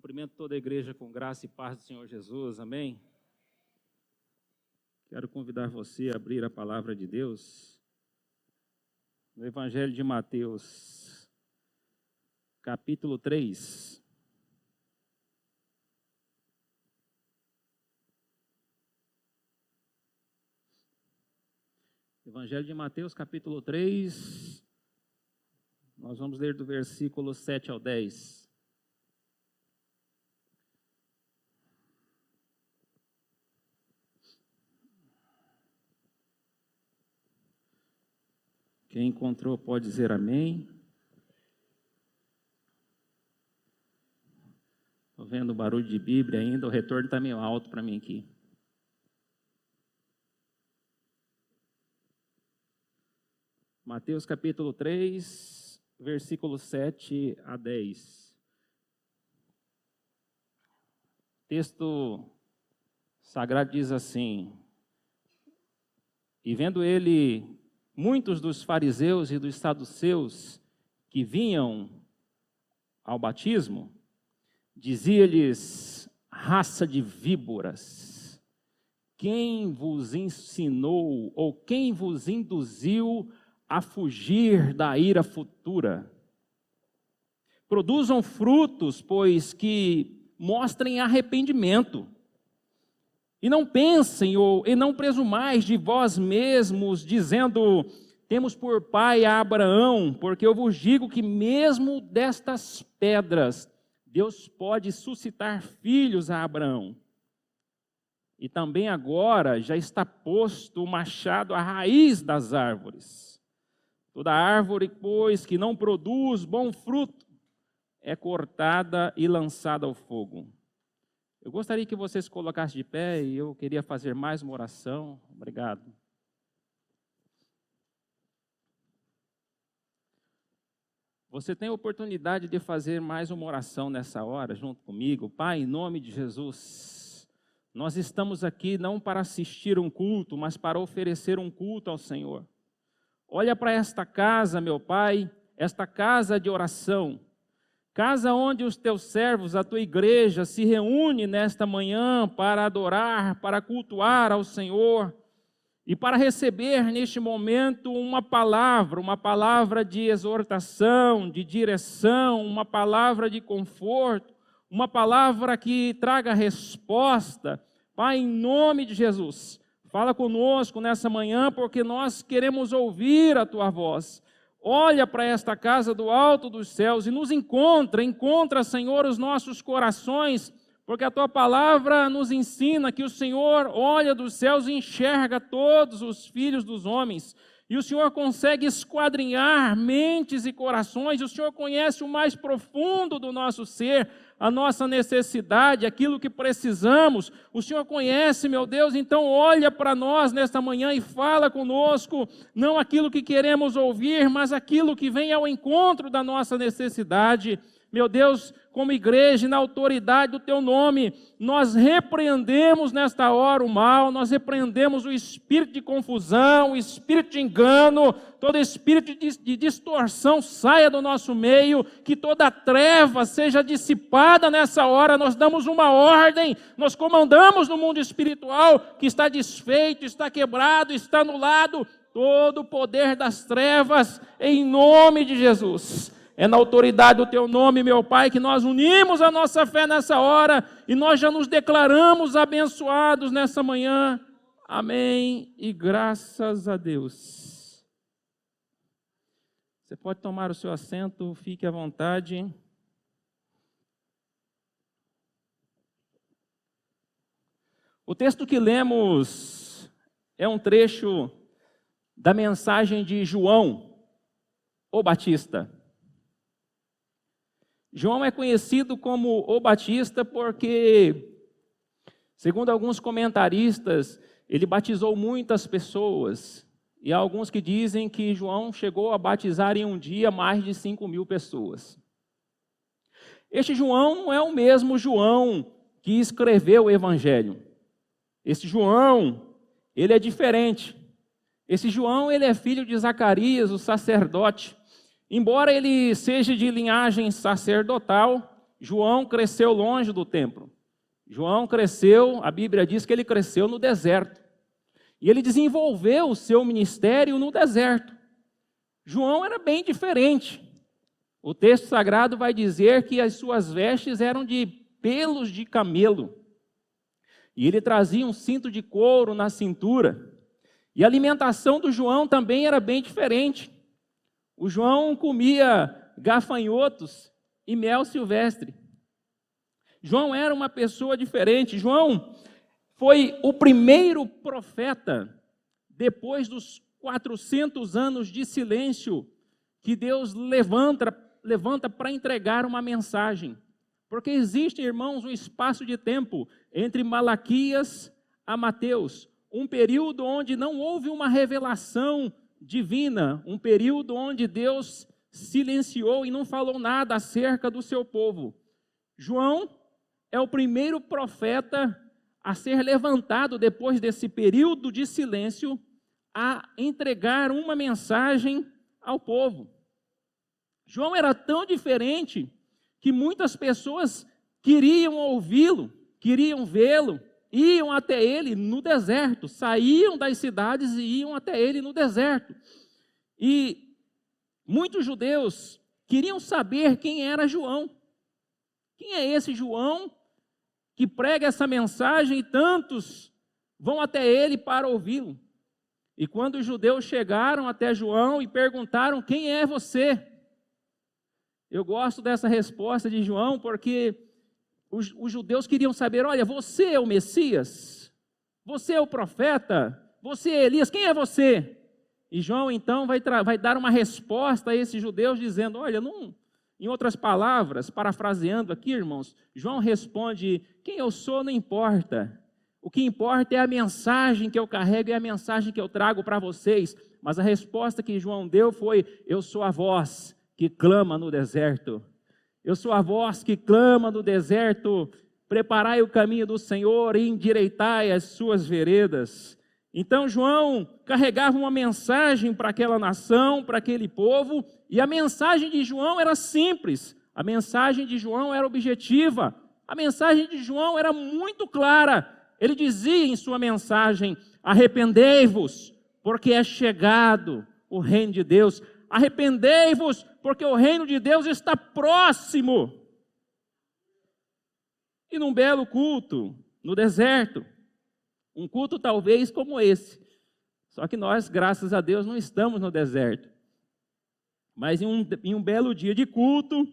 Cumprimento toda a igreja com graça e paz do Senhor Jesus, amém? Quero convidar você a abrir a palavra de Deus no Evangelho de Mateus, capítulo 3. Evangelho de Mateus, capítulo 3, nós vamos ler do versículo 7 ao 10. Quem encontrou pode dizer amém. Estou vendo o barulho de Bíblia ainda, o retorno está meio alto para mim aqui. Mateus capítulo 3, versículos 7 a 10. O texto sagrado diz assim: E vendo ele muitos dos fariseus e dos saduceus que vinham ao batismo, dizia-lhes: raça de víboras, quem vos ensinou ou quem vos induziu a fugir da ira futura? Produzam frutos, pois, que mostrem arrependimento. E não pensem e não presumais de vós mesmos, dizendo: temos por pai a Abraão, porque eu vos digo que mesmo destas pedras Deus pode suscitar filhos a Abraão. E também agora já está posto o machado à raiz das árvores. Toda árvore, pois, que não produz bom fruto, é cortada e lançada ao fogo. Eu gostaria que você se colocasse de pé e eu queria fazer mais uma oração. Obrigado. Você tem a oportunidade de fazer mais uma oração nessa hora, junto comigo. Pai, em nome de Jesus, nós estamos aqui não para assistir um culto, mas para oferecer um culto ao Senhor. Olha para esta casa, meu Pai, esta casa de oração. Casa onde os teus servos, a tua igreja, se reúne nesta manhã para adorar, para cultuar ao Senhor e para receber neste momento uma palavra de exortação, de direção, uma palavra de conforto, uma palavra que traga resposta. Pai, em nome de Jesus, fala conosco nessa manhã, porque nós queremos ouvir a tua voz. Olha para esta casa do alto dos céus e nos encontra, Senhor, os nossos corações, porque a Tua palavra nos ensina que o Senhor olha dos céus e enxerga todos os filhos dos homens, e o Senhor consegue esquadrinhar mentes e corações, o Senhor conhece o mais profundo do nosso ser, a nossa necessidade, aquilo que precisamos, o Senhor conhece, meu Deus, então olha para nós nesta manhã e fala conosco, não aquilo que queremos ouvir, mas aquilo que vem ao encontro da nossa necessidade. Meu Deus, como igreja, na autoridade do Teu nome, nós repreendemos nesta hora o mal, nós repreendemos o espírito de confusão, o espírito de engano, todo espírito de distorção saia do nosso meio, que toda treva seja dissipada nessa hora. Nós damos uma ordem, nós comandamos no mundo espiritual que está desfeito, está quebrado, está anulado todo o poder das trevas, em nome de Jesus. É na autoridade do Teu nome, meu Pai, que nós unimos a nossa fé nessa hora e nós já nos declaramos abençoados nessa manhã. Amém e graças a Deus. Você pode tomar o seu assento, fique à vontade. O texto que lemos é um trecho da mensagem de João, o Batista. João é conhecido como o Batista porque, segundo alguns comentaristas, ele batizou muitas pessoas. E há alguns que dizem que João chegou a batizar em um dia mais de 5.000 pessoas. Este João não é o mesmo João que escreveu o Evangelho. Esse João, ele é diferente. Esse João, ele é filho de Zacarias, o sacerdote. Embora ele seja de linhagem sacerdotal, João cresceu longe do templo. João cresceu, a Bíblia diz que ele cresceu no deserto. E ele desenvolveu o seu ministério no deserto. João era bem diferente. O texto sagrado vai dizer que as suas vestes eram de pelos de camelo. E ele trazia um cinto de couro na cintura. E a alimentação do João também era bem diferente. O João comia gafanhotos e mel silvestre. João era uma pessoa diferente. João foi o primeiro profeta, depois dos 400 anos de silêncio, que Deus levanta para entregar uma mensagem. Porque existe, irmãos, um espaço de tempo entre Malaquias a Mateus, um período onde não houve uma revelação divina, um período onde Deus silenciou e não falou nada acerca do seu povo. João é o primeiro profeta a ser levantado depois desse período de silêncio a entregar uma mensagem ao povo. João era tão diferente que muitas pessoas queriam ouvi-lo, queriam vê-lo, iam até ele no deserto, saíam das cidades e iam até ele no deserto. E muitos judeus queriam saber quem era João. Quem é esse João que prega essa mensagem e tantos vão até ele para ouvi-lo? E quando os judeus chegaram até João e perguntaram: quem é você? Eu gosto dessa resposta de João porque os judeus queriam saber: olha, você é o Messias? Você é o profeta? Você é Elias? Quem é você? E João então vai dar uma resposta a esses judeus dizendo: olha, não, em outras palavras, parafraseando aqui, irmãos, João responde: quem eu sou não importa. O que importa é a mensagem que eu carrego e a mensagem que eu trago para vocês. Mas a resposta que João deu foi: eu sou a voz que clama no deserto. Eu sou a voz que clama no deserto: preparai o caminho do Senhor e endireitai as suas veredas. Então João carregava uma mensagem para aquela nação, para aquele povo, e a mensagem de João era simples, a mensagem de João era objetiva, a mensagem de João era muito clara. Ele dizia em sua mensagem: arrependei-vos, porque é chegado o reino de Deus. Arrependei-vos, porque o reino de Deus está próximo. E num belo culto, no deserto, um culto talvez como esse, só que nós, graças a Deus, não estamos no deserto. Mas em um belo dia de culto,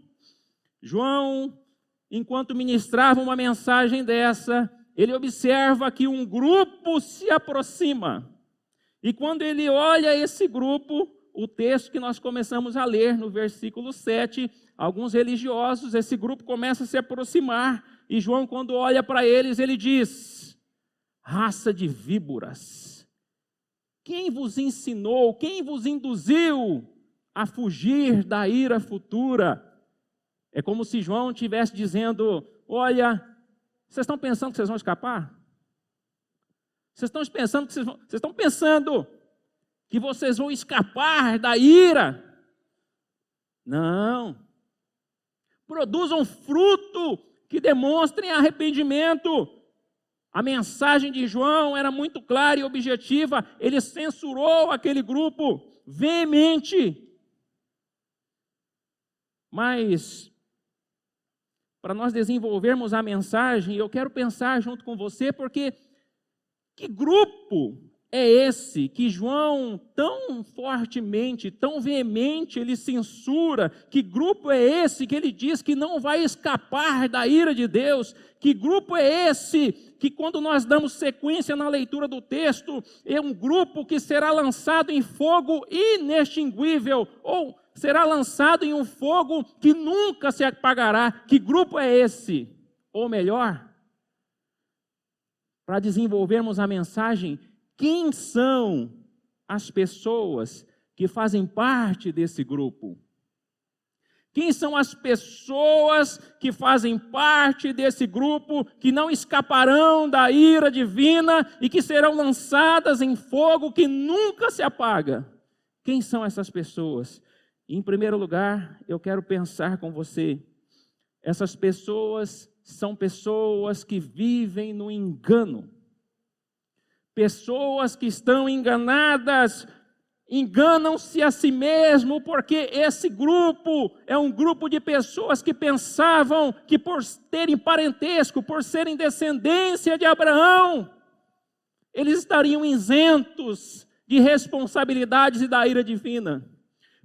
João, enquanto ministrava uma mensagem dessa, ele observa que um grupo se aproxima. E quando ele olha esse grupo, o texto que nós começamos a ler no versículo 7, alguns religiosos, esse grupo começa a se aproximar, e João, quando olha para eles, ele diz: raça de víboras, quem vos ensinou, quem vos induziu a fugir da ira futura? É como se João estivesse dizendo: olha, vocês estão pensando que vocês vão escapar? Vocês estão pensando que vocês vão escapar da ira? Não. Produzam fruto que demonstrem arrependimento. A mensagem de João era muito clara e objetiva. Ele censurou aquele grupo veemente. Mas, para nós desenvolvermos a mensagem, eu quero pensar junto com você, porque que grupo é esse que João tão fortemente, tão veemente, ele censura? Que grupo é esse que ele diz que não vai escapar da ira de Deus? Que grupo é esse que, quando nós damos sequência na leitura do texto, é um grupo que será lançado em fogo inextinguível, ou será lançado em um fogo que nunca se apagará? Que grupo é esse? Ou melhor, para desenvolvermos a mensagem, quem são as pessoas que fazem parte desse grupo? Quem são as pessoas que fazem parte desse grupo, que não escaparão da ira divina e que serão lançadas em fogo que nunca se apaga? Quem são essas pessoas? Em primeiro lugar, eu quero pensar com você, Essas pessoas são pessoas que vivem no engano. Pessoas que estão enganadas, enganam-se a si mesmo, porque esse grupo é um grupo de pessoas que pensavam que por terem parentesco, por serem descendência de Abraão, eles estariam isentos de responsabilidades e da ira divina.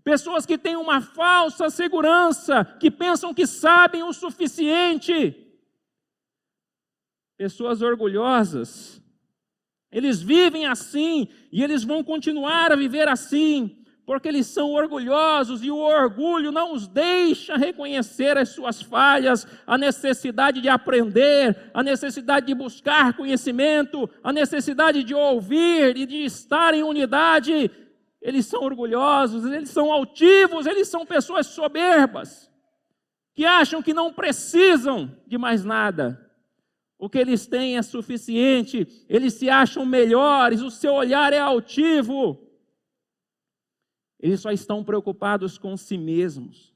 Pessoas que têm uma falsa segurança, que pensam que sabem o suficiente. Pessoas orgulhosas. Eles vivem assim e eles vão continuar a viver assim, porque eles são orgulhosos e o orgulho não os deixa reconhecer as suas falhas, a necessidade de aprender, a necessidade de buscar conhecimento, a necessidade de ouvir e de estar em unidade. Eles são orgulhosos, eles são altivos, eles são pessoas soberbas, que acham que não precisam de mais nada. O que eles têm é suficiente, eles se acham melhores, o seu olhar é altivo. Eles só estão preocupados com si mesmos,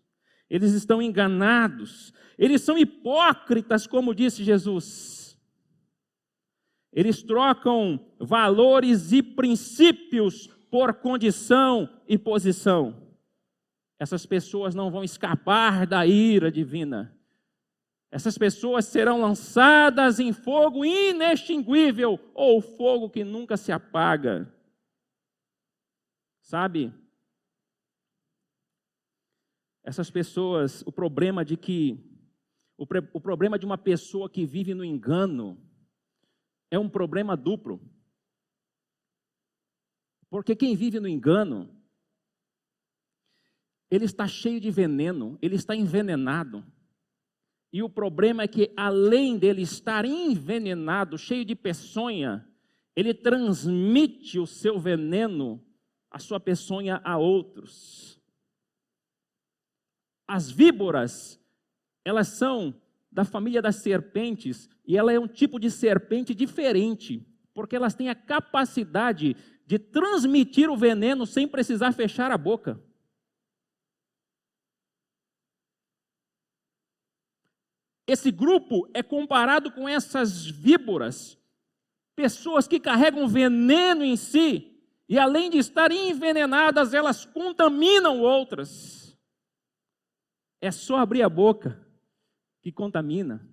eles estão enganados, eles são hipócritas, como disse Jesus. Eles trocam valores e princípios por condição e posição. Essas pessoas não vão escapar da ira divina. Essas pessoas serão lançadas em fogo inextinguível, ou fogo que nunca se apaga. Sabe? Essas pessoas, o problema de uma pessoa que vive no engano é um problema duplo. Porque quem vive no engano, ele está cheio de veneno, ele está envenenado. E o problema é que, além dele estar envenenado, cheio de peçonha, ele transmite o seu veneno, a sua peçonha a outros. As víboras, elas são da família das serpentes, e ela é um tipo de serpente diferente, porque elas têm a capacidade de transmitir o veneno sem precisar fechar a boca. Esse grupo é comparado com essas víboras, pessoas que carregam veneno em si, e além de estarem envenenadas, elas contaminam outras. É só abrir a boca que contamina.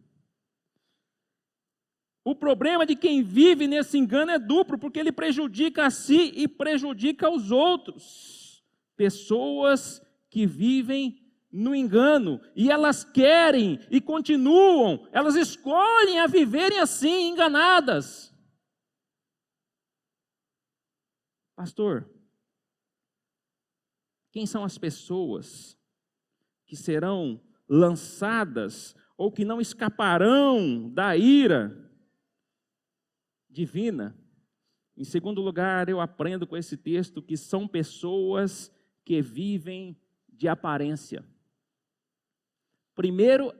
O problema de quem vive nesse engano é duplo, porque ele prejudica a si e prejudica os outros. Pessoas que vivem no engano, e elas querem e continuam, elas escolhem a viverem assim, enganadas. Pastor, quem são as pessoas que serão lançadas ou que não escaparão da ira divina? Em segundo lugar, eu aprendo com esse texto que são pessoas que vivem de aparência. Primeiro,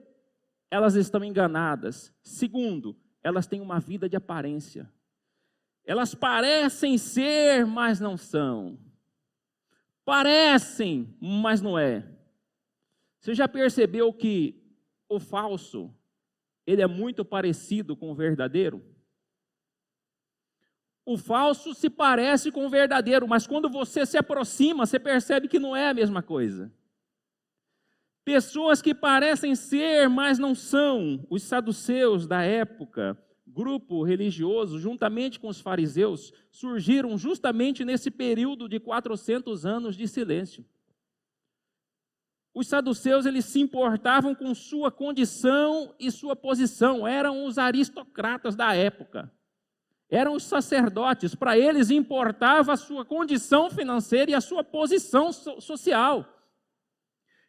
elas estão enganadas. Segundo, elas têm uma vida de aparência. Elas parecem ser, mas não são. Parecem, mas não é. Você já percebeu que o falso, ele é muito parecido com o verdadeiro? O falso se parece com o verdadeiro, mas quando você se aproxima, você percebe que não é a mesma coisa. Pessoas que parecem ser, mas não são. Os saduceus da época, grupo religioso, juntamente com os fariseus, surgiram justamente nesse período de 400 anos de silêncio. Os saduceus, eles se importavam com sua condição e sua posição. Eram os aristocratas da época. Eram os sacerdotes. Para eles importava a sua condição financeira e a sua posição social.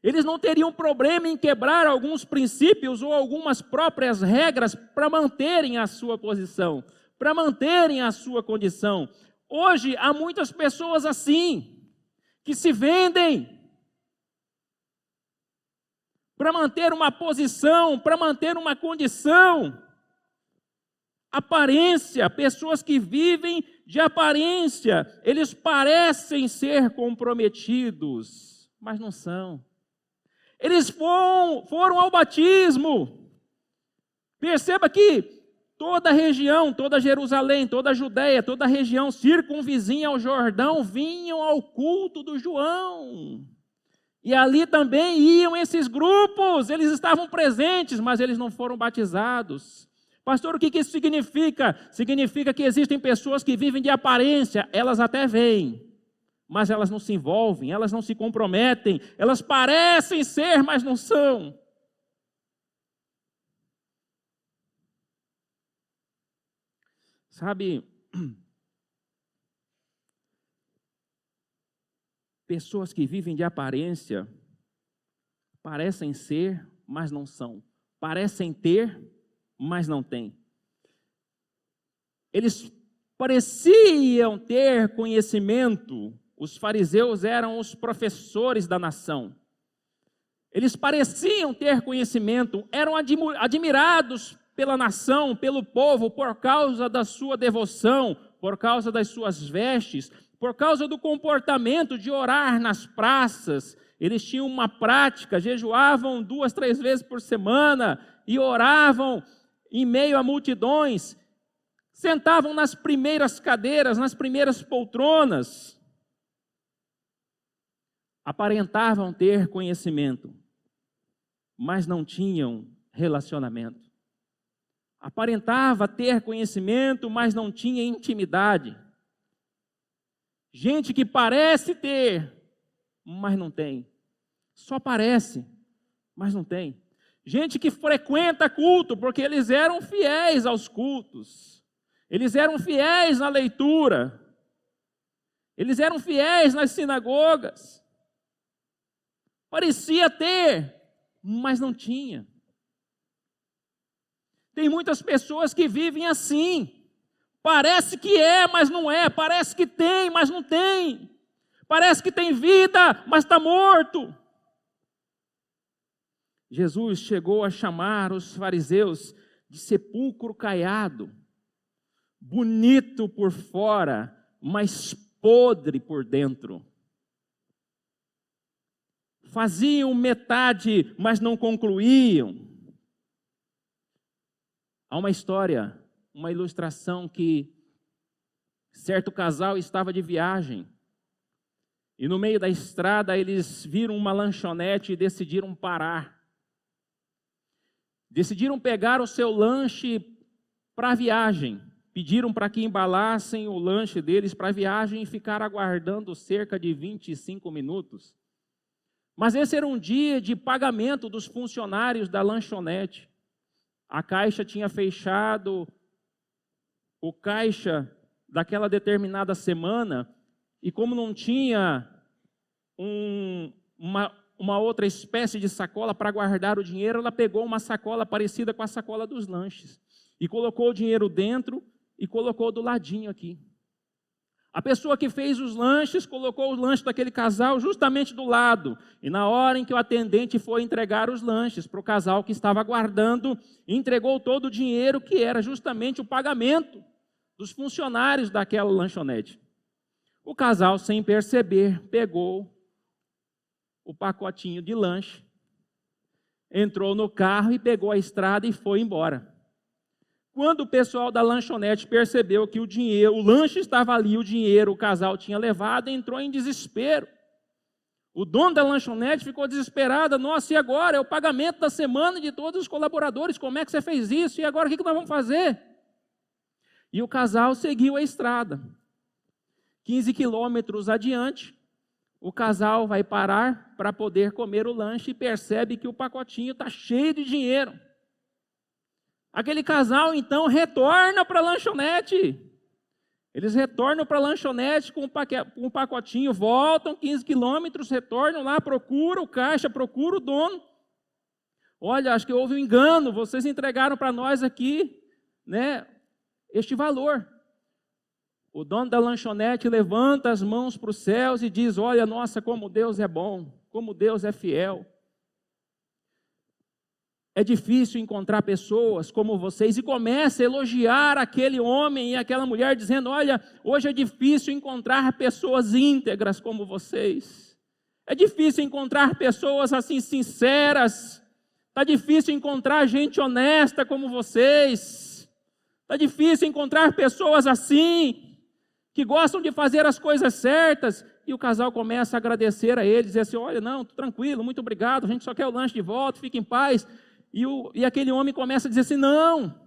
Eles não teriam problema em quebrar alguns princípios ou algumas próprias regras para manterem a sua posição, para manterem a sua condição. Hoje, há muitas pessoas assim, que se vendem para manter uma posição, para manter uma condição. Aparência, pessoas que vivem de aparência. Eles parecem ser comprometidos, mas não são. Eles foram ao batismo. Perceba que toda a região, toda Jerusalém, toda a Judéia, toda a região circunvizinha ao Jordão vinham ao culto do João. E ali também iam esses grupos, eles estavam presentes, mas eles não foram batizados. Pastor, o que isso significa? Significa que existem pessoas que vivem de aparência, elas até veem, mas elas não se envolvem, elas não se comprometem, elas parecem ser, mas não são. Sabe, pessoas que vivem de aparência, parecem ser, mas não são. Parecem ter, mas não têm. Eles pareciam ter conhecimento, os fariseus eram os professores da nação. Eles pareciam ter conhecimento, eram admirados pela nação, pelo povo, por causa da sua devoção, por causa das suas vestes, por causa do comportamento de orar nas praças. Eles tinham uma prática, jejuavam 2, 3 vezes por semana e oravam em meio a multidões, sentavam nas primeiras cadeiras, nas primeiras poltronas, aparentavam ter conhecimento, mas não tinham relacionamento. Aparentava ter conhecimento, mas não tinha intimidade. Gente que parece ter, mas não tem. Só parece, mas não tem. Gente que frequenta culto, porque eles eram fiéis aos cultos. Eles eram fiéis na leitura. Eles eram fiéis nas sinagogas. Parecia ter, mas não tinha. Tem muitas pessoas que vivem assim. Parece que é, mas não é. Parece que tem, mas não tem. Parece que tem vida, mas está morto. Jesus chegou a chamar os fariseus de sepulcro caiado, bonito por fora, mas podre por dentro. Faziam metade, mas não concluíam. Há uma história, uma ilustração que certo casal estava de viagem e no meio da estrada eles viram uma lanchonete e decidiram parar. Decidiram pegar o seu lanche para a viagem. Pediram para que embalassem o lanche deles para a viagem e ficaram aguardando cerca de 25 minutos. Mas esse era um dia de pagamento dos funcionários da lanchonete. A caixa tinha fechado o caixa daquela determinada semana e como não tinha uma outra espécie de sacola para guardar o dinheiro, ela pegou uma sacola parecida com a sacola dos lanches e colocou o dinheiro dentro e colocou do ladinho aqui. A pessoa que fez os lanches colocou o lanche daquele casal justamente do lado. E na hora em que o atendente foi entregar os lanches para o casal que estava aguardando, entregou todo o dinheiro que era justamente o pagamento dos funcionários daquela lanchonete. O casal, sem perceber, pegou o pacotinho de lanche, entrou no carro e pegou a estrada e foi embora. Quando o pessoal da lanchonete percebeu que o lanche estava ali, o dinheiro o casal tinha levado, entrou em desespero. O dono da lanchonete ficou desesperado. Nossa, e agora? É o pagamento da semana de todos os colaboradores. Como é que você fez isso? E agora o que nós vamos fazer? E o casal seguiu a estrada. 15 quilômetros adiante, o casal vai parar para poder comer o lanche e percebe que o pacotinho está cheio de dinheiro. Aquele casal, então, retorna para a lanchonete. Eles retornam para a lanchonete com um pacotinho, voltam 15 quilômetros, retornam lá, procuram o caixa, procuram o dono. Olha, acho que houve um engano, vocês entregaram para nós aqui, né, este valor. O dono da lanchonete levanta as mãos para os céus e diz, olha, nossa, como Deus é bom, como Deus é fiel. É difícil encontrar pessoas como vocês, e começa a elogiar aquele homem e aquela mulher, dizendo, olha, hoje é difícil encontrar pessoas íntegras como vocês. É difícil encontrar pessoas assim sinceras. Está difícil encontrar gente honesta como vocês. Está difícil encontrar pessoas assim, que gostam de fazer as coisas certas. E o casal começa a agradecer a eles, dizer assim, olha, não, tranquilo, muito obrigado, a gente só quer o lanche de volta, fique em paz. E aquele homem começa a dizer assim, não,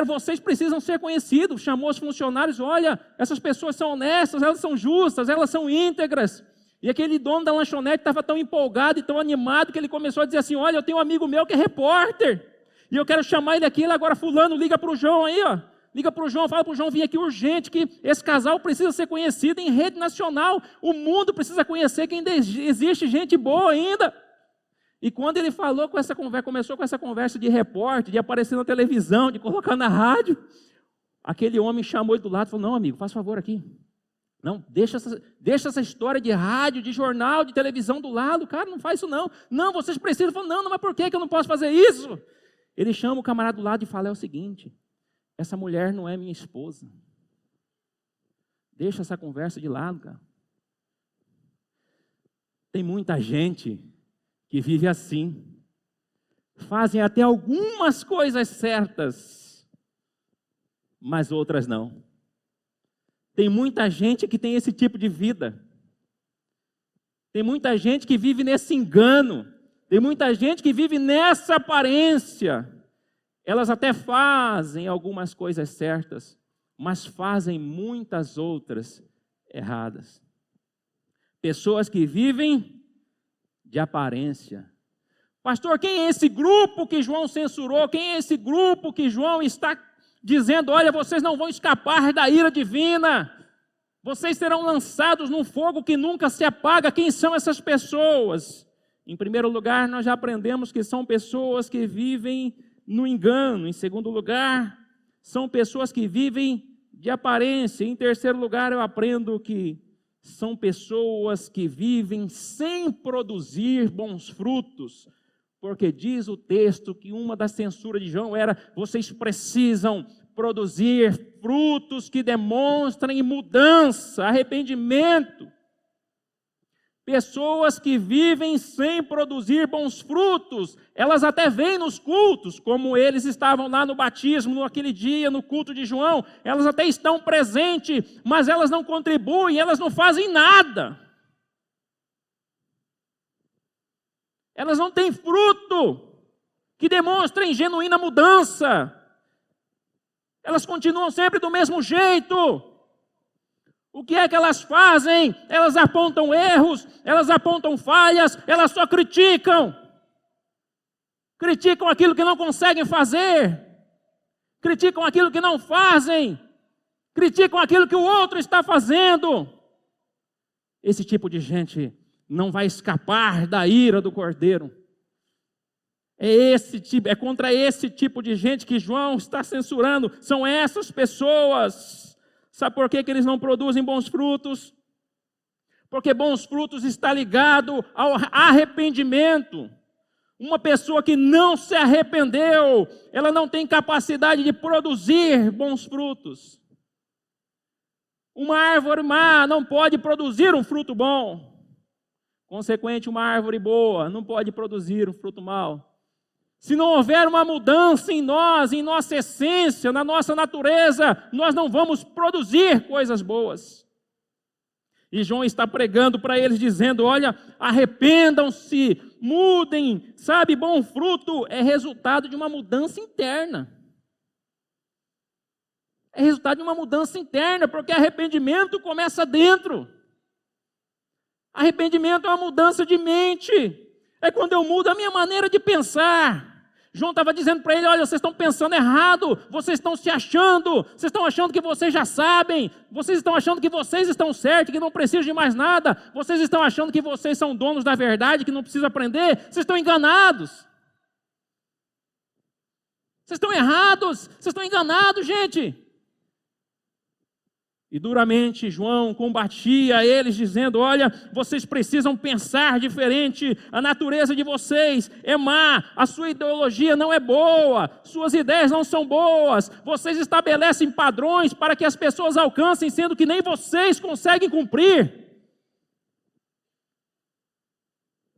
vocês precisam ser conhecidos. Chamou os funcionários, olha, essas pessoas são honestas, elas são justas, elas são íntegras. E aquele dono da lanchonete estava tão empolgado e tão animado que ele começou a dizer assim, olha, eu tenho um amigo meu que é repórter, e eu quero chamar ele aqui, ele agora fulano, liga para o João aí, ó. Liga para o João, fala para o João vir aqui urgente, que esse casal precisa ser conhecido em rede nacional, o mundo precisa conhecer que ainda existe gente boa ainda. E quando ele falou com essa conversa, começou com essa conversa de repórter, de aparecer na televisão, de colocar na rádio, aquele homem chamou ele do lado e falou, não amigo, faz favor aqui. Não, deixa essa história de rádio, de jornal, de televisão do lado, cara, não faz isso não. Não, vocês precisam. Falou, não, mas por que eu não posso fazer isso? Ele chama o camarada do lado e fala, é o seguinte, essa mulher não é minha esposa. Deixa essa conversa de lado, cara. Tem muita gente que vive assim. Fazem até algumas coisas certas, mas outras não. Tem muita gente que tem esse tipo de vida. Tem muita gente que vive nesse engano. Tem muita gente que vive nessa aparência. Elas até fazem algumas coisas certas, mas fazem muitas outras erradas. Pessoas que vivem de aparência. Pastor, quem é esse grupo que João censurou? Quem é esse grupo que João está dizendo, olha, vocês não vão escapar da ira divina, vocês serão lançados num fogo que nunca se apaga. Quem são essas pessoas? Em primeiro lugar, nós já aprendemos que são pessoas que vivem no engano. Em segundo lugar, são pessoas que vivem de aparência. Em terceiro lugar, eu aprendo que são pessoas que vivem sem produzir bons frutos. Porque diz o texto que uma das censuras de João era, vocês precisam produzir frutos que demonstrem mudança, arrependimento. Pessoas que vivem sem produzir bons frutos, elas até vêm nos cultos, como eles estavam lá no batismo, naquele dia, no culto de João, elas até estão presentes, mas elas não contribuem, elas não fazem nada. Elas não têm fruto que demonstrem genuína mudança. Elas continuam sempre do mesmo jeito. O que é que elas fazem? Elas apontam erros, elas apontam falhas, elas só criticam. Criticam aquilo que não conseguem fazer. Criticam aquilo que não fazem. Criticam aquilo que o outro está fazendo. Esse tipo de gente não vai escapar da ira do Cordeiro. É contra esse tipo de gente que João está censurando. São essas pessoas. Sabe por que eles não produzem bons frutos? Porque bons frutos está ligado ao arrependimento. Uma pessoa que não se arrependeu, ela não tem capacidade de produzir bons frutos. Uma árvore má não pode produzir um fruto bom. Consequente, uma árvore boa não pode produzir um fruto mau. Se não houver uma mudança em nós, em nossa essência, na nossa natureza, nós não vamos produzir coisas boas. E João está pregando para eles, dizendo, olha, arrependam-se, mudem, sabe, bom fruto é resultado de uma mudança interna. É resultado de uma mudança interna, porque arrependimento começa dentro. Arrependimento é uma mudança de mente. É quando eu mudo a minha maneira de pensar. João estava dizendo para ele, olha, vocês estão pensando errado, vocês estão se achando, vocês estão achando que vocês já sabem, vocês estão achando que vocês estão certos, que não precisam de mais nada, vocês estão achando que vocês são donos da verdade, que não precisam aprender, vocês estão enganados. Vocês estão errados, vocês estão enganados, gente. E duramente João combatia eles, dizendo, olha, vocês precisam pensar diferente, a natureza de vocês é má, a sua ideologia não é boa, suas ideias não são boas, vocês estabelecem padrões para que as pessoas alcancem, sendo que nem vocês conseguem cumprir.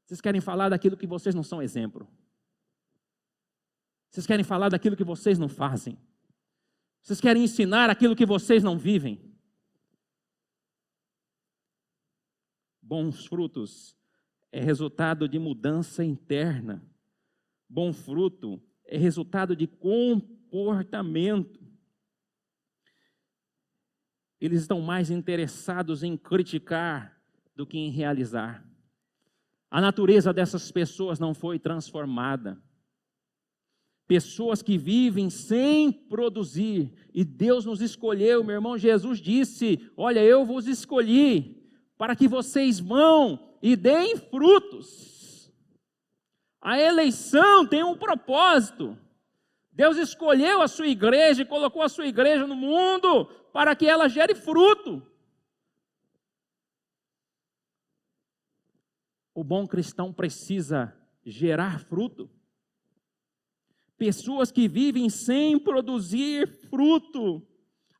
Vocês querem falar daquilo que vocês não são exemplo. Vocês querem falar daquilo que vocês não fazem. Vocês querem ensinar aquilo que vocês não vivem. Bons frutos é resultado de mudança interna. Bom fruto é resultado de comportamento. Eles estão mais interessados em criticar do que em realizar. A natureza dessas pessoas não foi transformada. Pessoas que vivem sem produzir. E Deus nos escolheu, meu irmão. Jesus disse: olha, eu vos escolhi para que vocês vão e deem frutos. A eleição tem um propósito. Deus escolheu a sua igreja e colocou a sua igreja no mundo para que ela gere fruto. O bom cristão precisa gerar fruto. Pessoas que vivem sem produzir fruto.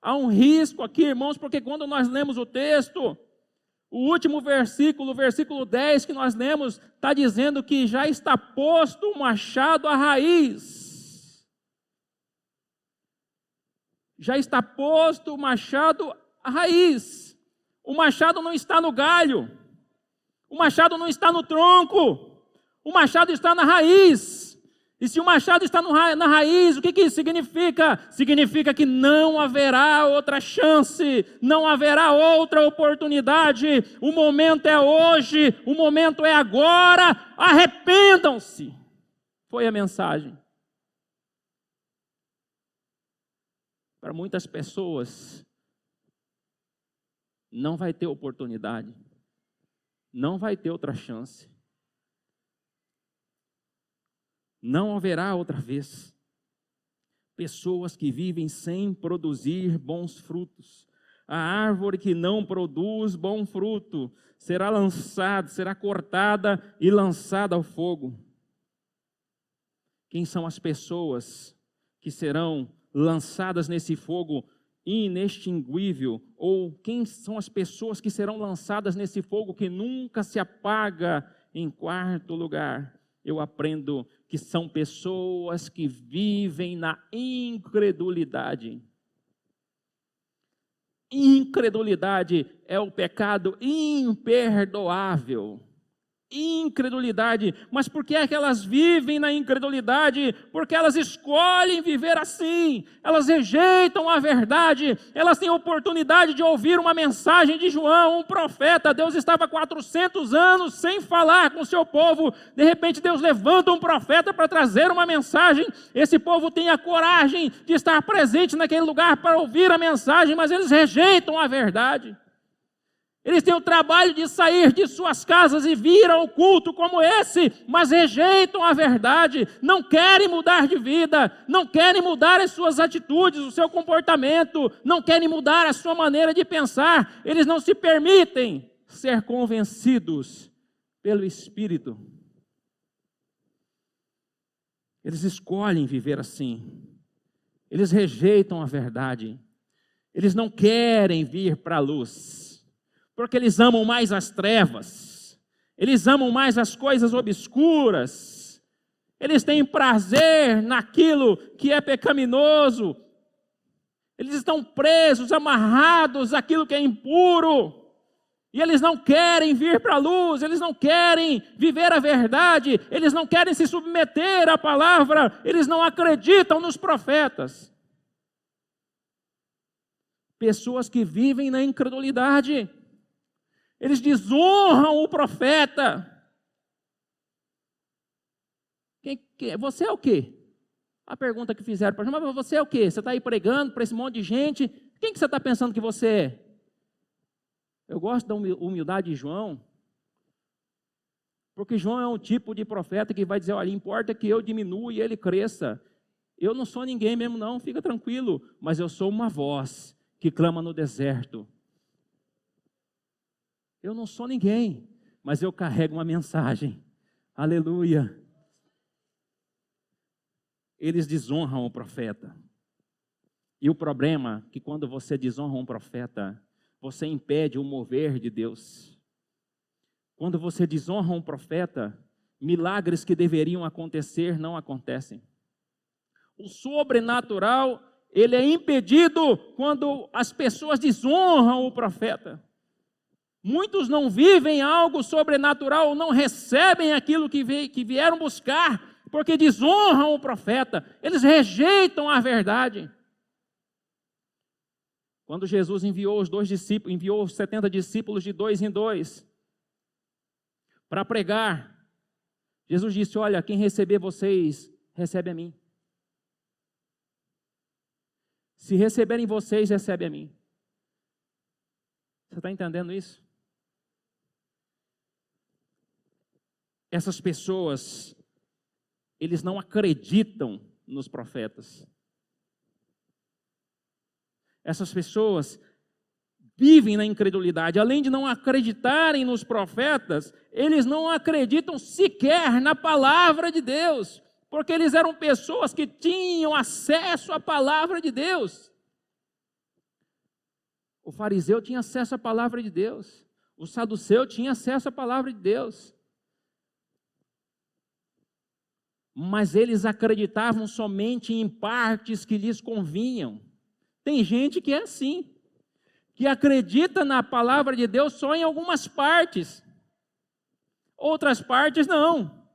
Há um risco aqui, irmãos, porque quando nós lemos o texto, o último versículo, o versículo 10 que nós lemos, está dizendo que já está posto o machado à raiz. Já está posto o machado à raiz. O machado não está no galho. O machado não está no tronco. O machado está na raiz. E se o machado está na raiz, o que isso significa? Significa que não haverá outra chance, não haverá outra oportunidade. O momento é hoje, o momento é agora. Arrependam-se. Foi a mensagem. Para muitas pessoas, não vai ter oportunidade. Não vai ter outra chance. Não haverá outra vez. Pessoas que vivem sem produzir bons frutos. A árvore que não produz bom fruto será lançada, será cortada e lançada ao fogo. Quem são as pessoas que serão lançadas nesse fogo inextinguível? Ou quem são as pessoas que serão lançadas nesse fogo que nunca se apaga? Em quarto lugar, eu aprendo que são pessoas que vivem na incredulidade. Incredulidade é o pecado imperdoável. Incredulidade. Mas por que é que elas vivem na incredulidade? Porque elas escolhem viver assim. Elas rejeitam a verdade. Elas têm a oportunidade de ouvir uma mensagem de João, um profeta. Deus estava 400 anos sem falar com o seu povo. De repente Deus levanta um profeta para trazer uma mensagem. Esse povo tem a coragem de estar presente naquele lugar para ouvir a mensagem, mas eles rejeitam a verdade. Eles têm o trabalho de sair de suas casas e vir ao culto como esse, mas rejeitam a verdade, não querem mudar de vida, não querem mudar as suas atitudes, o seu comportamento, não querem mudar a sua maneira de pensar, eles não se permitem ser convencidos pelo Espírito. Eles escolhem viver assim, eles rejeitam a verdade, eles não querem vir para a luz. Porque eles amam mais as trevas, eles amam mais as coisas obscuras, eles têm prazer naquilo que é pecaminoso, eles estão presos, amarrados àquilo que é impuro, e eles não querem vir para a luz, eles não querem viver a verdade, eles não querem se submeter à palavra, eles não acreditam nos profetas. Pessoas que vivem na incredulidade. Eles desonram o profeta. Você é o quê? A pergunta que fizeram para João, mas você é o quê? Você está aí pregando para esse monte de gente? Quem que você está pensando que você é? Eu gosto da humildade de João, porque João é um tipo de profeta que vai dizer, olha, importa que eu diminua e ele cresça. Eu não sou ninguém mesmo não, fica tranquilo, mas eu sou uma voz que clama no deserto. Eu não sou ninguém, mas eu carrego uma mensagem. Aleluia. Eles desonram o profeta. E o problema é que quando você desonra um profeta, você impede o mover de Deus. Quando você desonra um profeta, milagres que deveriam acontecer não acontecem. O sobrenatural, ele é impedido quando as pessoas desonram o profeta. Muitos não vivem algo sobrenatural, não recebem aquilo que vieram buscar, porque desonram o profeta. Eles rejeitam a verdade. Quando Jesus enviou os 70 discípulos de 2 em 2 para pregar, Jesus disse: olha, quem receber vocês, recebe a mim. Se receberem vocês, recebe a mim. Você está entendendo isso? Essas pessoas, eles não acreditam nos profetas. Essas pessoas vivem na incredulidade. Além de não acreditarem nos profetas, eles não acreditam sequer na palavra de Deus, porque eles eram pessoas que tinham acesso à palavra de Deus. O fariseu tinha acesso à palavra de Deus. O saduceu tinha acesso à palavra de Deus. Mas eles acreditavam somente em partes que lhes convinham. Tem gente que é assim, que acredita na palavra de Deus só em algumas partes. Outras partes não.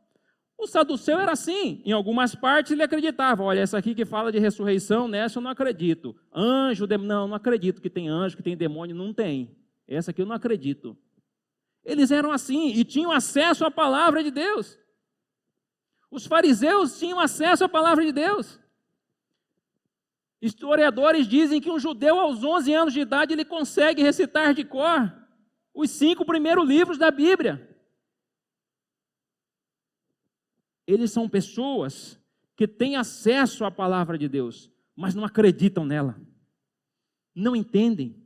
O saduceu era assim, em algumas partes ele acreditava. Olha, essa aqui que fala de ressurreição, nessa eu não acredito. Anjo, não acredito que tem anjo, que tem demônio, não tem. Essa aqui eu não acredito. Eles eram assim e tinham acesso à palavra de Deus. Os fariseus tinham acesso à palavra de Deus. Historiadores dizem que um judeu aos 11 anos de idade ele consegue recitar de cor os 5 primeiros livros da Bíblia. Eles são pessoas que têm acesso à palavra de Deus, mas não acreditam nela. Não entendem.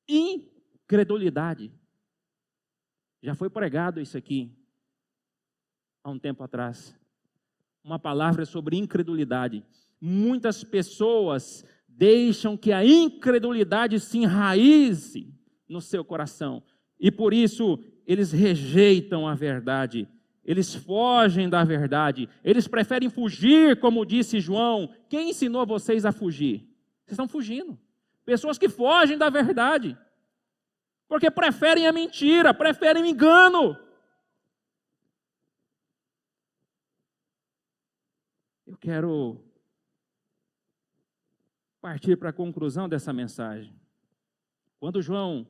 Incredulidade. Já foi pregado isso aqui há um tempo atrás. Uma palavra sobre incredulidade. Muitas pessoas deixam que a incredulidade se enraize no seu coração. E por isso eles rejeitam a verdade. Eles fogem da verdade. Eles preferem fugir, como disse João. Quem ensinou vocês a fugir? Vocês estão fugindo. Pessoas que fogem da verdade. Porque preferem a mentira, preferem o engano. Eu quero partir para a conclusão dessa mensagem. Quando João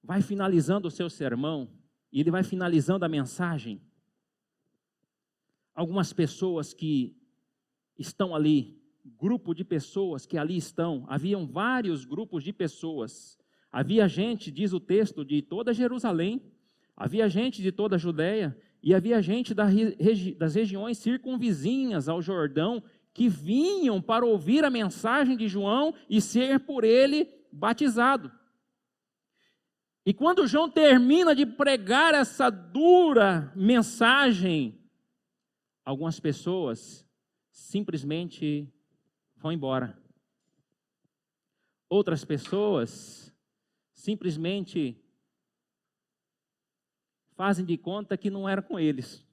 vai finalizando o seu sermão, e ele vai finalizando a mensagem, algumas pessoas que estão ali, grupo de pessoas que ali estão, haviam vários grupos de pessoas. Havia gente, diz o texto, de toda Jerusalém, havia gente de toda a Judéia, e havia gente das regiões circunvizinhas ao Jordão, que vinham para ouvir a mensagem de João e ser por ele batizado. E quando João termina de pregar essa dura mensagem, algumas pessoas simplesmente vão embora. Outras pessoas simplesmente fazem de conta que não era com eles.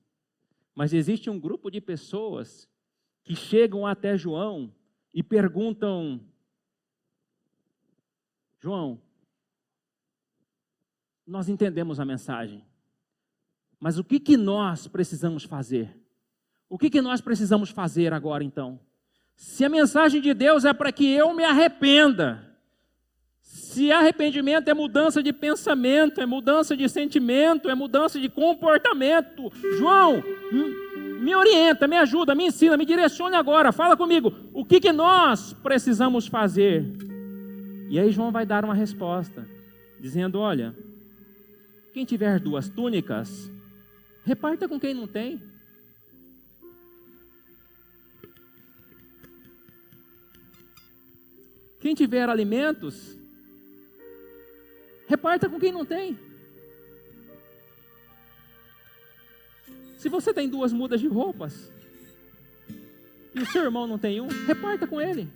Mas existe um grupo de pessoas que chegam até João e perguntam: João, nós entendemos a mensagem, mas o que nós precisamos fazer? O que nós precisamos fazer agora então? Se a mensagem de Deus é para que eu me arrependa, se arrependimento é mudança de pensamento, é mudança de sentimento, é mudança de comportamento, João, me orienta, me ajuda, me ensina, me direcione agora, fala comigo, o que nós precisamos fazer? E aí João vai dar uma resposta, dizendo: olha, quem tiver 2 túnicas, reparta com quem não tem. Quem tiver alimentos, reparta com quem não tem. Se você tem 2 mudas de roupas e o seu irmão não tem um, reparta com ele.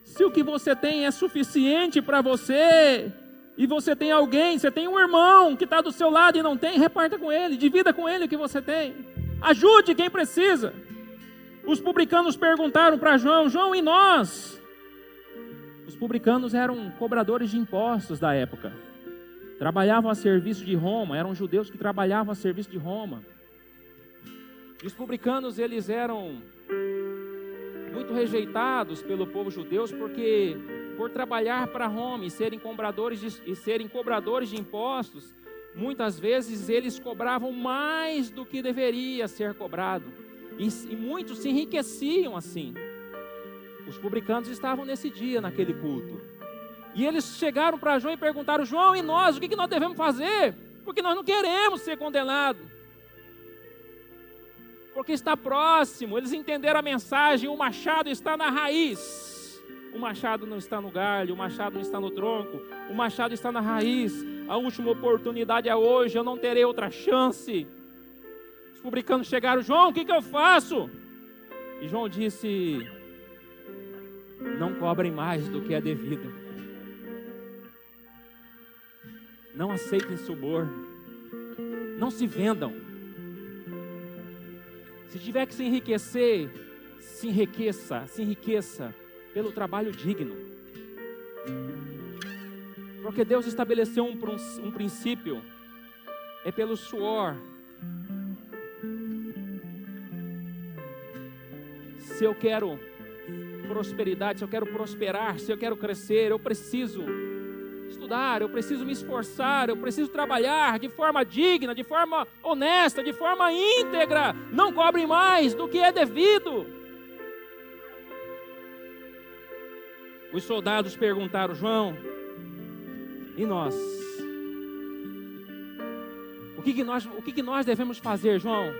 Se o que você tem é suficiente para você, e você tem alguém, você tem um irmão que está do seu lado e não tem, reparta com ele, divida com ele o que você tem. Ajude quem precisa. Os publicanos perguntaram para João: João, e nós? Os publicanos eram cobradores de impostos da época. Trabalhavam a serviço de Roma, eram judeus que trabalhavam a serviço de Roma. E os publicanos, eles eram muito rejeitados pelo povo judeu, porque por trabalhar para Roma e serem cobradores de impostos, muitas vezes eles cobravam mais do que deveria ser cobrado. E muitos se enriqueciam assim. Os publicanos estavam nesse dia, naquele culto. E eles chegaram para João e perguntaram: João, e nós? O que nós devemos fazer? Porque nós não queremos ser condenados. Porque está próximo. Eles entenderam a mensagem: o machado está na raiz. O machado não está no galho, o machado não está no tronco, o machado está na raiz. A última oportunidade é hoje, eu não terei outra chance. Os publicanos chegaram: João, o que eu faço? E João disse: não cobrem mais do que é devido. Não aceitem suborno. Não se vendam. Se tiver que se enriquecer, se enriqueça pelo trabalho digno. Porque Deus estabeleceu um princípio, é pelo suor. Se eu quero prosperidade, se eu quero prosperar, se eu quero crescer, eu preciso estudar, eu preciso me esforçar, eu preciso trabalhar de forma digna, de forma honesta, de forma íntegra. Não cobre mais do que é devido. Os soldados perguntaram: João, e nós? O que nós devemos fazer, João?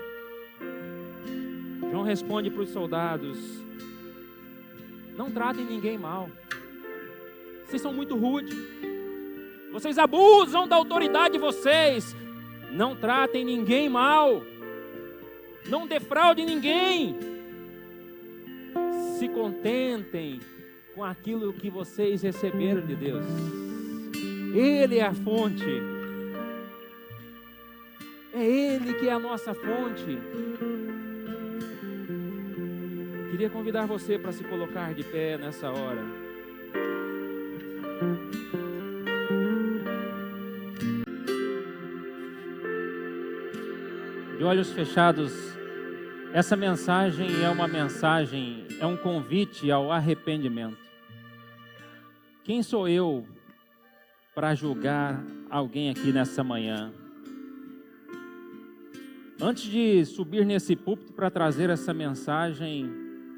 João responde para os soldados: não tratem ninguém mal. Vocês são muito rudes. Vocês abusam da autoridade de vocês. Não tratem ninguém mal. Não defraudem ninguém. Se contentem com aquilo que vocês receberam de Deus. Ele é a fonte. É Ele que é a nossa fonte. Queria convidar você para se colocar de pé nessa hora. De olhos fechados, essa mensagem é um convite ao arrependimento. Quem sou eu para julgar alguém aqui nessa manhã? Antes de subir nesse púlpito para trazer essa mensagem,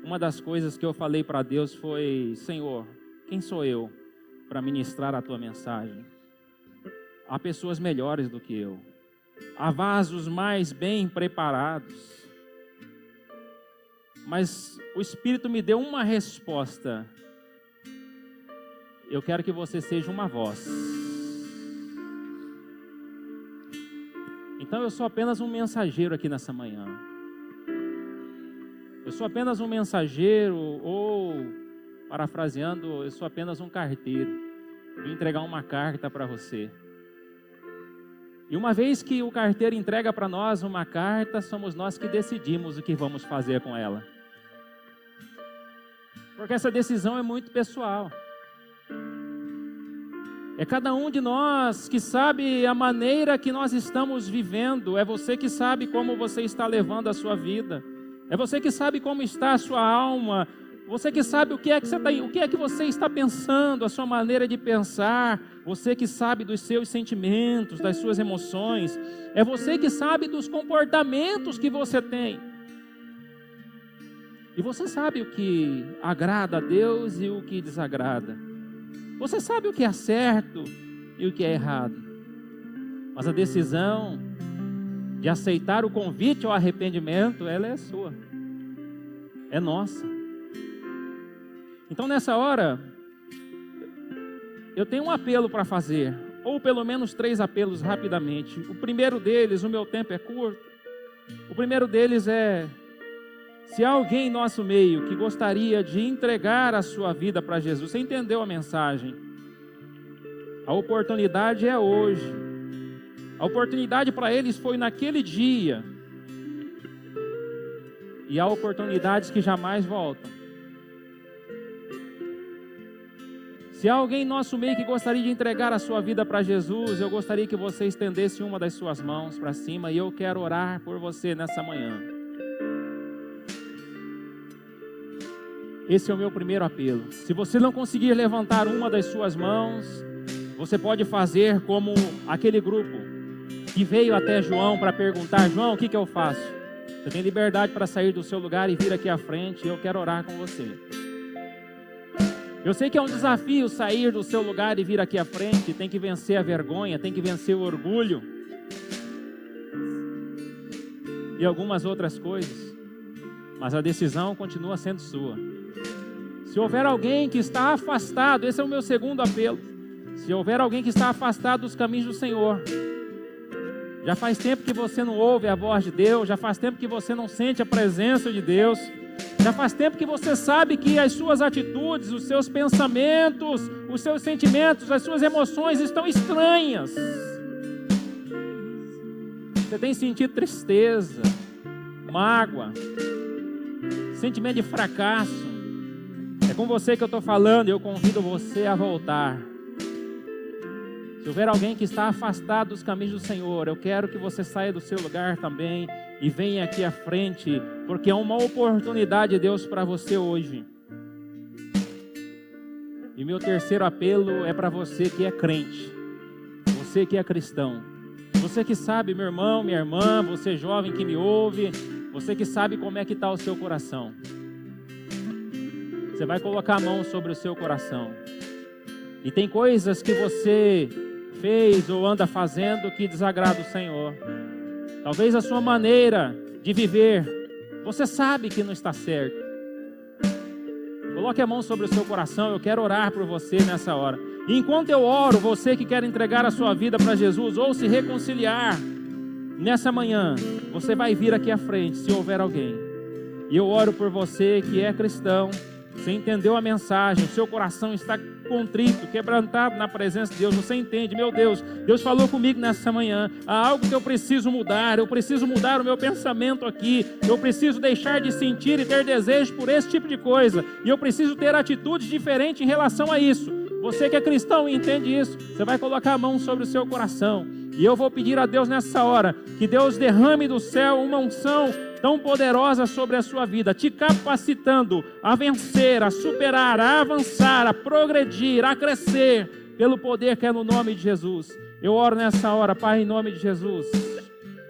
uma das coisas que eu falei para Deus foi: Senhor, quem sou eu para ministrar a tua mensagem? Há pessoas melhores do que eu. Há vasos mais bem preparados. Mas o Espírito me deu uma resposta. Eu quero que você seja uma voz. Então eu sou apenas um mensageiro aqui nessa manhã. Eu sou apenas um mensageiro, ou, parafraseando, eu sou apenas um carteiro. Vim entregar uma carta para você. E uma vez que o carteiro entrega para nós uma carta, somos nós que decidimos o que vamos fazer com ela. Porque essa decisão é muito pessoal. É cada um de nós que sabe a maneira que nós estamos vivendo. É você que sabe como você está levando a sua vida. É você que sabe como está a sua alma. Você que sabe o que é que você está pensando, a sua maneira de pensar. Você que sabe dos seus sentimentos, das suas emoções. É você que sabe dos comportamentos que você tem. E você sabe o que agrada a Deus e o que desagrada. Você sabe o que é certo e o que é errado. Mas a decisão de aceitar o convite ao arrependimento, ela é sua. É nossa. Então nessa hora, eu tenho um apelo para fazer, ou pelo menos 3 apelos rapidamente. O primeiro deles, o meu tempo é curto. O primeiro deles é: Se há alguém em nosso meio que gostaria de entregar a sua vida para Jesus, você entendeu a mensagem? A oportunidade é hoje. A oportunidade para eles foi naquele dia. E há oportunidades que jamais voltam. Se há alguém em nosso meio que gostaria de entregar a sua vida para Jesus, eu gostaria que você estendesse uma das suas mãos para cima e eu quero orar por você nessa manhã. Esse é o meu primeiro apelo. Se você não conseguir levantar uma das suas mãos, você pode fazer como aquele grupo que veio até João para perguntar: João, o que eu faço? Você tem liberdade para sair do seu lugar e vir aqui à frente, e eu quero orar com você. Eu sei que é um desafio sair do seu lugar e vir aqui à frente, tem que vencer a vergonha, tem que vencer o orgulho e algumas outras coisas, mas a decisão continua sendo sua. Se houver alguém que está afastado, esse é o meu segundo apelo. Se houver alguém que está afastado dos caminhos do Senhor, já faz tempo que você não ouve a voz de Deus, já faz tempo que você não sente a presença de Deus, já faz tempo que você sabe que as suas atitudes, os seus pensamentos, os seus sentimentos, as suas emoções estão estranhas. Você tem sentido tristeza, mágoa, sentimento de fracasso. É com você que eu estou falando e eu convido você a voltar. Se houver alguém que está afastado dos caminhos do Senhor, eu quero que você saia do seu lugar também e venha aqui à frente, porque é uma oportunidade de Deus para você hoje. E meu terceiro apelo é para você que é crente, você que é cristão, você que sabe, meu irmão, minha irmã, você jovem que me ouve, você que sabe como é que está o seu coração. Você vai colocar a mão sobre o seu coração. E tem coisas que você fez ou anda fazendo que desagrada o Senhor. Talvez a sua maneira de viver, você sabe que não está certo. Coloque a mão sobre o seu coração, eu quero orar por você nessa hora. E enquanto eu oro, você que quer entregar a sua vida para Jesus ou se reconciliar, nessa manhã, você vai vir aqui à frente, se houver alguém. E eu oro por você que é cristão, você entendeu a mensagem, o seu coração está contrito, quebrantado na presença de Deus, você entende, meu Deus, Deus falou comigo nessa manhã, há algo que eu preciso mudar o meu pensamento aqui, eu preciso deixar de sentir e ter desejo por esse tipo de coisa, e eu preciso ter atitudes diferentes em relação a isso. Você que é cristão e entende isso, você vai colocar a mão sobre o seu coração, e eu vou pedir a Deus nessa hora, que Deus derrame do céu uma unção tão poderosa sobre a sua vida, te capacitando a vencer, a superar, a avançar, a progredir, a crescer, pelo poder que é no nome de Jesus. Eu oro nessa hora, Pai, em nome de Jesus.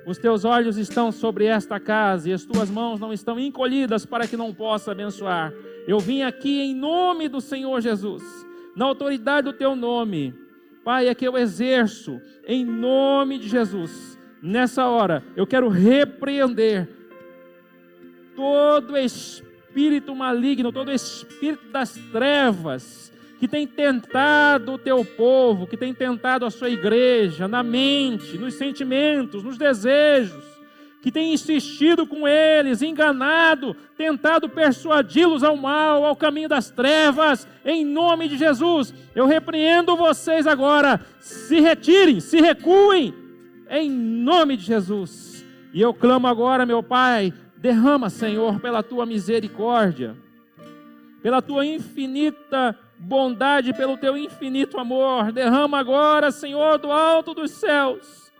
Os teus olhos estão sobre esta casa e as tuas mãos não estão encolhidas para que não possa abençoar. Eu vim aqui em nome do Senhor Jesus, na autoridade do teu nome, Pai, é que eu exerço em nome de Jesus. Nessa hora, eu quero repreender todo espírito maligno, todo espírito das trevas, que tem tentado o teu povo, que tem tentado a sua igreja, na mente, nos sentimentos, nos desejos, que tem insistido com eles, enganado, tentado persuadi-los ao mal, ao caminho das trevas, em nome de Jesus, eu repreendo vocês agora, se retirem, se recuem, em nome de Jesus, e eu clamo agora, meu Pai, derrama, Senhor, pela tua misericórdia, pela tua infinita bondade, pelo teu infinito amor, derrama agora, Senhor, do alto dos céus,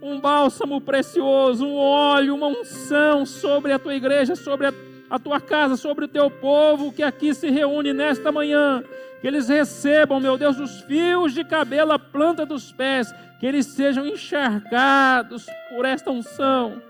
um bálsamo precioso, um óleo, uma unção sobre a tua igreja, sobre a tua casa, sobre o teu povo que aqui se reúne nesta manhã, que eles recebam, meu Deus, os fios de cabelo à planta dos pés, que eles sejam encharcados por esta unção,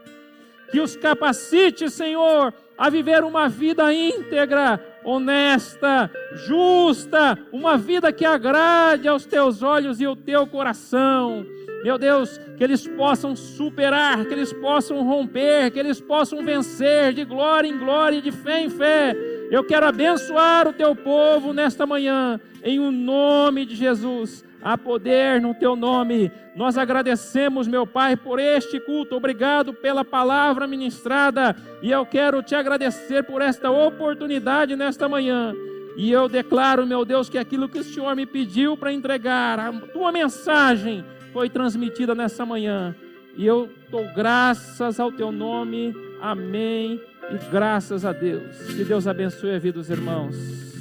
que os capacite, Senhor, a viver uma vida íntegra, honesta, justa, uma vida que agrade aos teus olhos e ao teu coração. Meu Deus, que eles possam superar, que eles possam romper, que eles possam vencer de glória em glória e de fé em fé. Eu quero abençoar o teu povo nesta manhã, em o nome de Jesus. há poder no teu nome. Nós agradecemos, meu Pai, por este culto. Obrigado pela palavra ministrada. E eu quero te agradecer por esta oportunidade nesta manhã. E eu declaro, meu Deus, que aquilo que o Senhor me pediu para entregar, a tua mensagem, foi transmitida nessa manhã. E eu dou graças ao teu nome. Amém. E graças a Deus. Que Deus abençoe a vida dos irmãos.